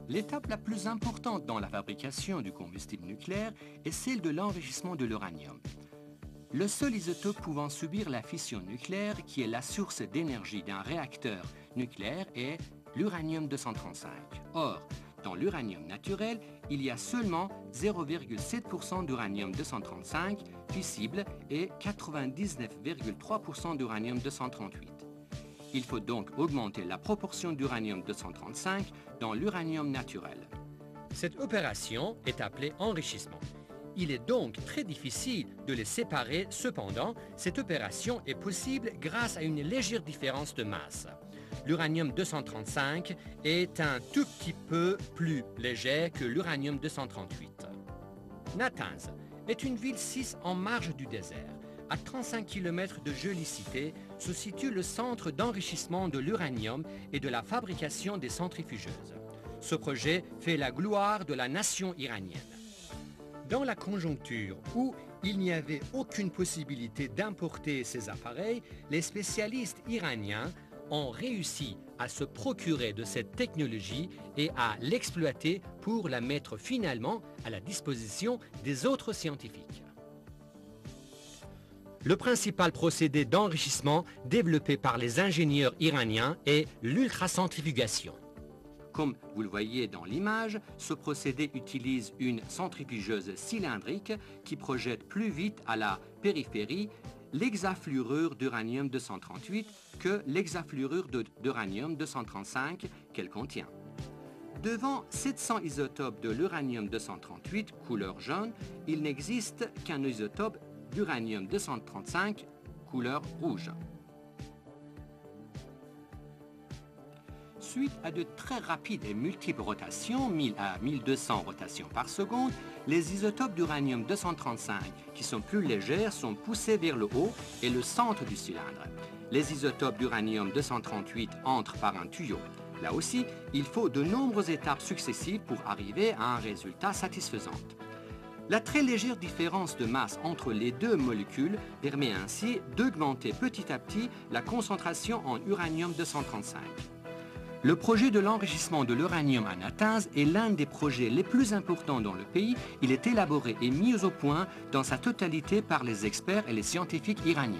L'étape la plus importante dans la fabrication du combustible nucléaire est celle de l'enrichissement de l'uranium. Le seul isotope pouvant subir la fission nucléaire, qui est la source d'énergie d'un réacteur nucléaire, est l'uranium-235. Or, dans l'uranium naturel, il y a seulement 0,7% d'uranium-235 fissible et 99,3% d'uranium-238. Il faut donc augmenter la proportion d'uranium-235 dans l'uranium naturel. Cette opération est appelée enrichissement. Il est donc très difficile de les séparer. Cependant, cette opération est possible grâce à une légère différence de masse. L'uranium-235 est un tout petit peu plus léger que l'uranium-238. Natanz est une ville 6 en marge du désert. À 35 km de jolie cité se situe le centre d'enrichissement de l'uranium et de la fabrication des centrifugeuses. Ce projet fait la gloire de la nation iranienne. Dans la conjoncture où il n'y avait aucune possibilité d'importer ces appareils, les spécialistes iraniens ont réussi à se procurer de cette technologie et à l'exploiter pour la mettre finalement à la disposition des autres scientifiques. Le principal procédé d'enrichissement développé par les ingénieurs iraniens est l'ultracentrifugation. Comme vous le voyez dans l'image, ce procédé utilise une centrifugeuse cylindrique qui projette plus vite à la périphérie l'hexafluorure d'uranium-238 que l'hexafluorure d'uranium-235 qu'elle contient. Devant 700 isotopes de l'uranium-238, couleur jaune, il n'existe qu'un isotope d'uranium-235, couleur rouge. Suite à de très rapides et multiples rotations, 1000 à 1200 rotations par seconde, les isotopes d'uranium-235, qui sont plus légères, sont poussés vers le haut et le centre du cylindre. Les isotopes d'uranium-238 entrent par un tuyau. Là aussi, il faut de nombreuses étapes successives pour arriver à un résultat satisfaisant. La très légère différence de masse entre les deux molécules permet ainsi d'augmenter petit à petit la concentration en uranium-235. Le projet de l'enrichissement de l'uranium à Natanz est l'un des projets les plus importants dans le pays. Il est élaboré et mis au point dans sa totalité par les experts et les scientifiques iraniens.